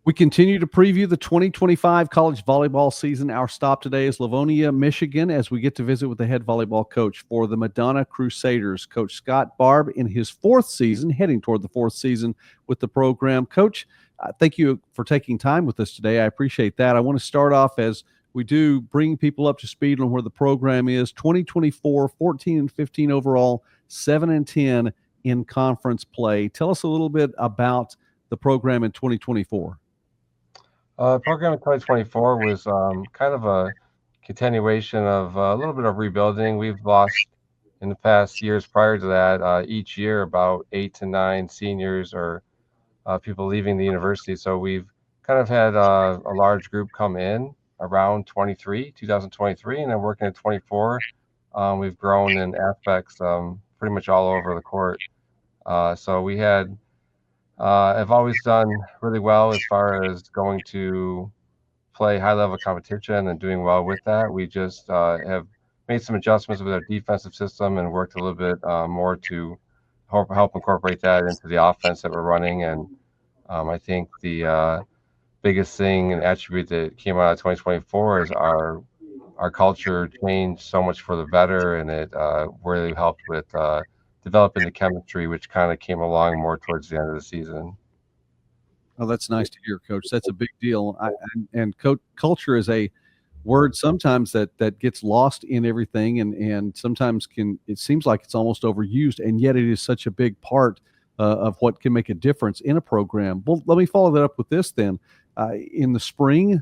We continue to preview the 2025 college volleyball season. Our stop today is Livonia, Michigan, as we get to visit with the head volleyball coach for the Madonna Crusaders, Coach Scott Barbe, in his fourth season, heading toward the fourth season with the program. Coach, thank you for taking time with us today. I appreciate that. I want to start off, as we do, bring people up to speed on where the program is. 2024, 14-15 overall, 7-10 in conference play. Tell us a little bit about the program in 2024. Program in 2024 was kind of a continuation of a little bit of rebuilding. We've lost in the past years prior to that, each year about 8 to 9 seniors or people leaving the university. So we've kind of had a large group come in around 2023, and then working at 24. We've grown in aspects pretty much all over the court. So we had have always done really well as far as going to play high level competition and doing well with that. We just have made some adjustments with our defensive system and worked a little bit more to help incorporate that into the offense that we're running. And I think the biggest thing and attribute that came out of 2024 is our culture changed so much for the better, and it really helped with developing the chemistry, which kind of came along more towards the end of the season. Oh, that's nice to hear, Coach. That's a big deal. And culture is a word sometimes that gets lost in everything, and sometimes it seems like it's almost overused, and yet it is such a big part of what can make a difference in a program. Well, let me follow that up with this then. In the spring,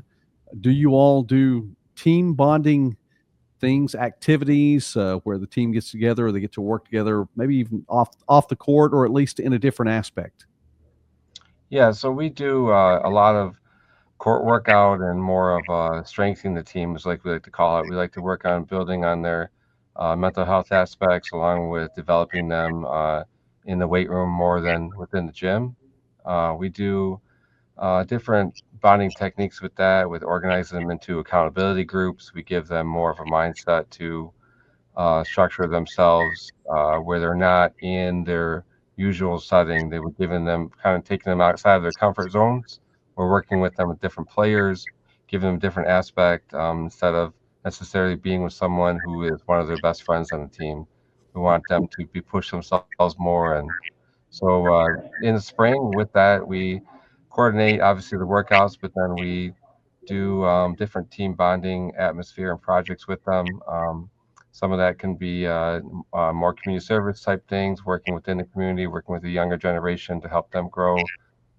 do you all do team bonding things, activities where the team gets together, or they get to work together, maybe even off the court, or at least in a different aspect? Yeah, so we do a lot of court workout and more of strengthening the teams, like we like to call it. We like to work on building on their mental health aspects, along with developing them in the weight room more than within the gym. We do different bonding techniques with that, with organizing them into accountability groups. We give them more of a mindset to structure themselves where they're not in their usual setting. They were giving them kind of taking them outside of their comfort zones. We're working with them with different players, giving them a different aspect instead of necessarily being with someone who is one of their best friends on the team. We want them to be push themselves more. And so in the spring, with that, we coordinate obviously the workouts, but then we do different team bonding atmosphere and projects with them. Some of that can be more community service type things, working within the community, working with the younger generation to help them grow.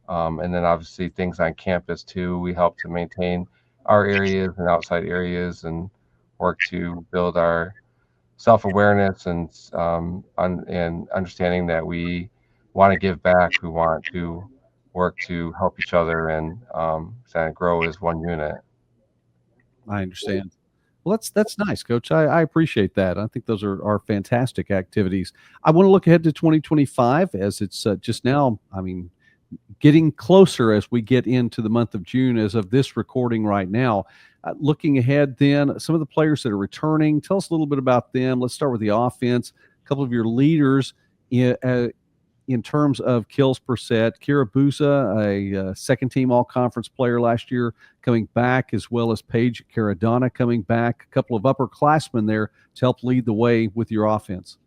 And then obviously things on campus too. We help to maintain our areas and outside areas and work to build our self-awareness and and understanding that we want to give back. We want to work to help each other and kind of grow as one unit. I understand. Well, that's nice, Coach. I appreciate that. I think those are fantastic activities. I want to look ahead to 2025, as it's just now. I mean, getting closer as we get into the month of June, as of this recording right now. Looking ahead, then, some of the players that are returning. Tell us a little bit about them. Let's start with the offense. A couple of your leaders in terms of kills per set. Kira Buza, a second-team all-conference player last year, coming back, as well as Paige Caradonna coming back. A couple of upperclassmen there to help lead the way with your offense.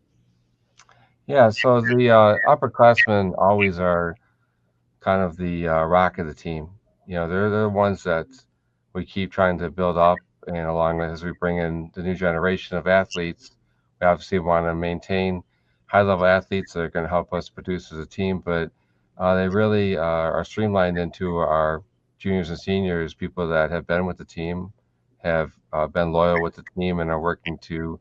Yeah, so the upperclassmen always are kind of the rock of the team. You know, they're the ones that we keep trying to build up, and along with as we bring in the new generation of athletes, we obviously want to maintain high level athletes that are going to help us produce as a team. But they really are streamlined into our juniors and seniors, people that have been with the team, have been loyal with the team, and are working to,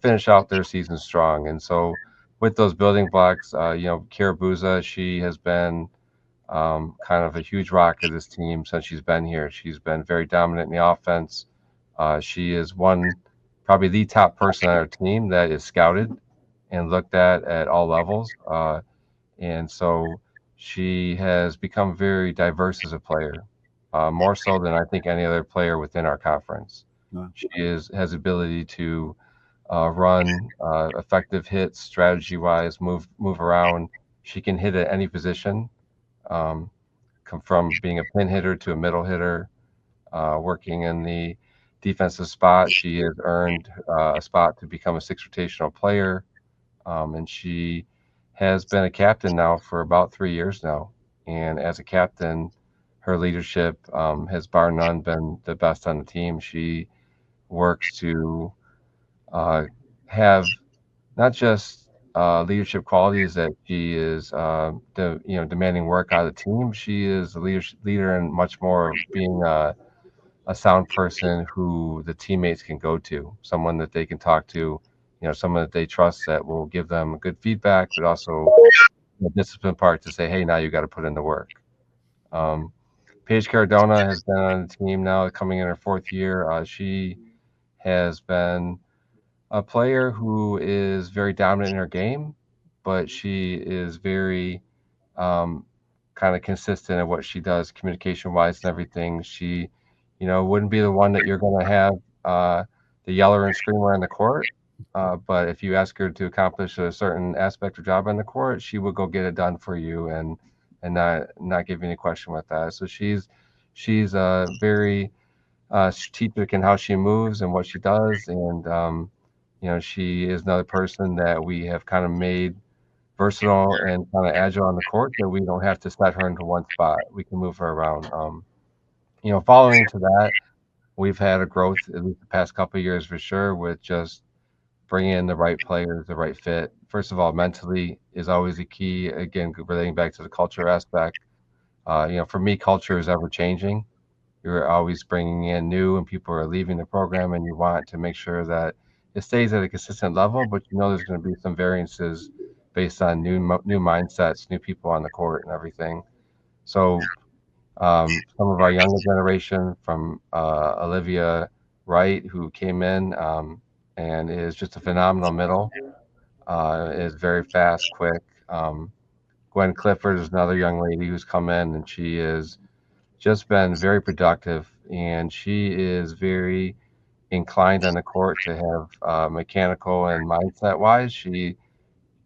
finish out their season strong. And so, with those building blocks, Kira Buza, she has been kind of a huge rock of this team since she's been here. She's been very dominant in the offense. She is probably the top person on our team that is scouted and looked at all levels. And so she has become very diverse as a player, more so than I think any other player within our conference. She has ability to run effective hits, strategy wise, move around. She can hit at any position. Um, come from being a pin hitter to a middle hitter, working in the defensive spot. She has earned a spot to become a six rotational player, and she has been a captain now for about 3 years now. And as a captain, her leadership has bar none been the best on the team. She works to uh, have not just leadership qualities that she is demanding work out of the team. She is a leader and much more of being a sound person who the teammates can go to, someone that they can talk to, someone that they trust that will give them good feedback, but also the discipline part to say, hey, now you got to put in the work. Um, Paige Cardona has been on the team now, coming in her fourth year. She has been a player who is very dominant in her game, but she is very um, kind of consistent at what she does communication wise and everything. She, wouldn't be the one that you're going to have the yeller and screamer on the court. But if you ask her to accomplish a certain aspect or job on the court, she would go get it done for you and not give you any question with that. So she's very strategic in how she moves and what she does, and she is another person that we have kind of made versatile and kind of agile on the court that we don't have to set her into one spot. We can move her around. Following to that, we've had a growth at least the past couple of years for sure with just bringing in the right players, the right fit. First of all, mentally is always the key. Again, relating back to the culture aspect. For me, culture is ever changing. You're always bringing in new, and people are leaving the program, and you want to make sure that it stays at a consistent level. But there's going to be some variances based on new mindsets, new people on the court, and everything. So some of our younger generation, from Olivia Wright, who came in and is just a phenomenal middle, is very fast, quick. Gwen Clifford is another young lady who's come in, and she is just been very productive, and she is very inclined on the court to have mechanical and mindset wise. She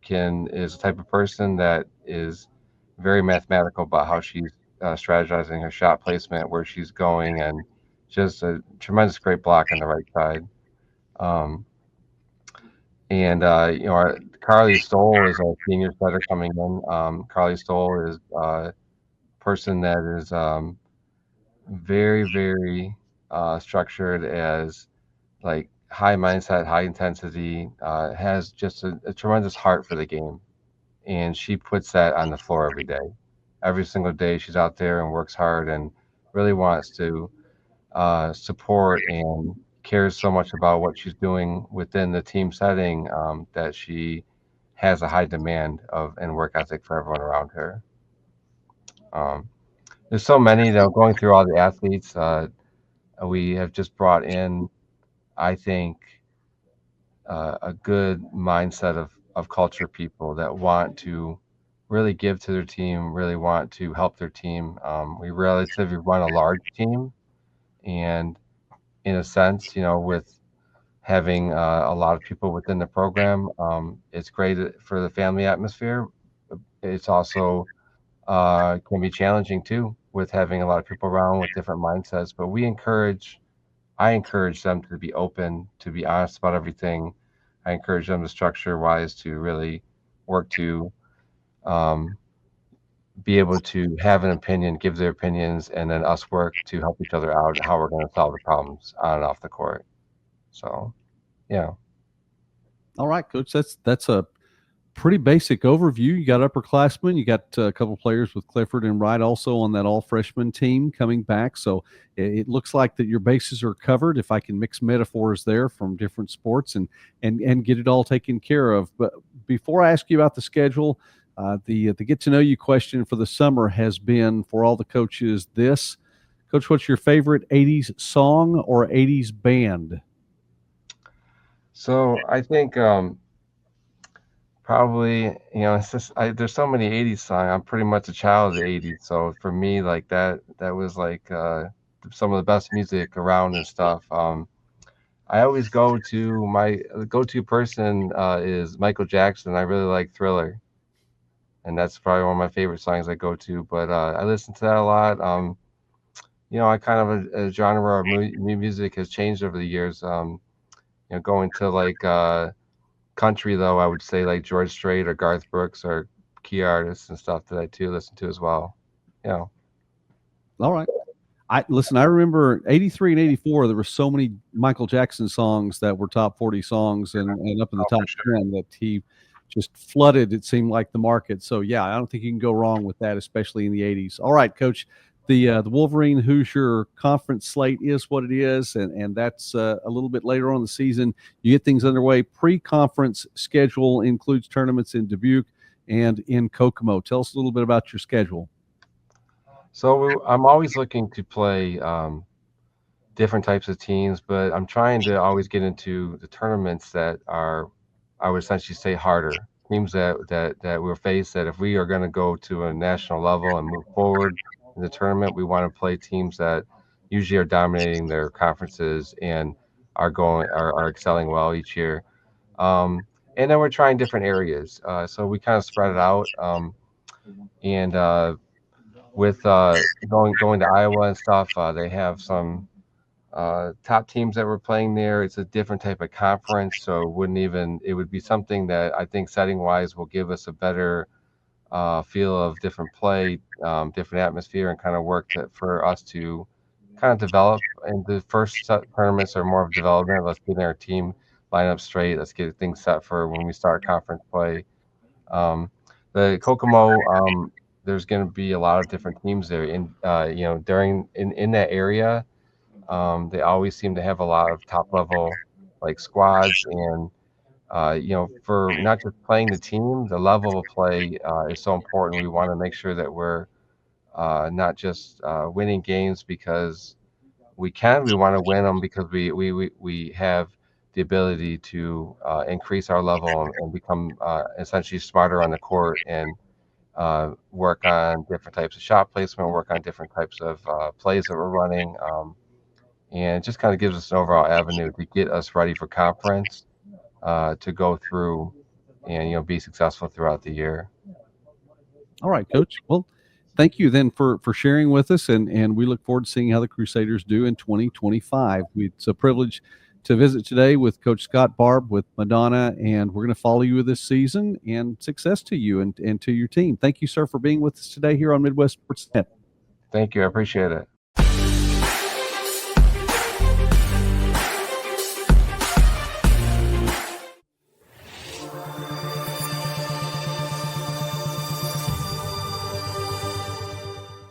can is the type of person that is very mathematical about how she's strategizing her shot placement, where she's going, and just a tremendous great block on the right side. Um, and Carly Stoll is our senior setter coming in. Carly Stoll is a person that is very, very structured, as like high mindset, high intensity, has just a tremendous heart for the game. And she puts that on the floor every day. Every single day, she's out there and works hard and really wants to support and cares so much about what she's doing within the team setting that she has a high demand of and work ethic for everyone around her. Um, there's so many, though, going through all the athletes. We have just brought in, I think, a good mindset of culture people that want to really give to their team, really want to help their team. We relatively run a large team, and in a sense, with having a lot of people within the program, it's great for the family atmosphere. It's also can be challenging too with having a lot of people around with different mindsets. But I encourage them to be open, to be honest about everything. I encourage them to structure wise to really work to um, be able to have an opinion, give their opinions, and then us work to help each other out and how we're going to solve the problems on and off the court. So, yeah. All right, coach. That's a pretty basic overview. You got upperclassmen. You got a couple players with Clifford and Wright also on that all freshman team coming back. So it looks like that your bases are covered. If I can mix metaphors there from different sports and get it all taken care of. But before I ask you about the schedule, the get to know you question for the summer has been for all the coaches this. Coach, what's your favorite 80s song or 80s band? So I think probably, it's just there's so many '80s songs. I'm pretty much a child of the '80s, so for me, like that was like some of the best music around and stuff. I always go to my go-to person is Michael Jackson. I really like Thriller. and that's probably one of my favorite songs I go to. But I listen to that a lot. I kind of a genre of music has changed over the years. Going to like country though, I would say like George Strait or Garth Brooks are key artists and stuff that I too listen to as well. Yeah. All right. I remember 83 and 84, there were so many Michael Jackson songs that were top 40 songs and up in the Oh, top for sure. 10 that he just flooded, it seemed like, the market. So yeah, I don't think you can go wrong with that, especially in the 80s. All right, Coach, the Wolverine Hoosier conference slate is what it is, and that's a little bit later on in the season. You get things underway. Pre-conference schedule includes tournaments in Dubuque and in Kokomo. Tell us a little bit about your schedule. So I'm always looking to play different types of teams, but I'm trying to always get into the tournaments that are, I would essentially say, harder teams that we're faced. That if we are going to go to a national level and move forward in the tournament, we want to play teams that usually are dominating their conferences and are excelling well each year. And then we're trying different areas, so we kind of spread it out. And with going to Iowa and stuff, they have some top teams that were playing there. It's a different type of conference, so it would be something that I think setting wise will give us a better feel of different play, different atmosphere, and kind of for us to kind of develop. And the first set tournaments are more of development. Let's get our team line up straight. Let's get things set for when we start conference play. Um, the Kokomo, there's going to be a lot of different teams there. During in that area, they always seem to have a lot of top level like squads, and for not just playing the team, the level of play is so important. We want to make sure that we're not just winning games because we can. We want to win them because we have the ability to increase our level and become essentially smarter on the court and work on different types of shot placement, work on different types of plays that we're running. And it just kind of gives us an overall avenue to get us ready for conference to go through and be successful throughout the year. All right, Coach. Well, thank you then for sharing with us, and we look forward to seeing how the Crusaders do in 2025. It's a privilege to visit today with Coach Scott Barbe with Madonna, and we're going to follow you this season, and success to you and to your team. Thank you, sir, for being with us today here on Midwest Sports Net. Thank you. I appreciate it.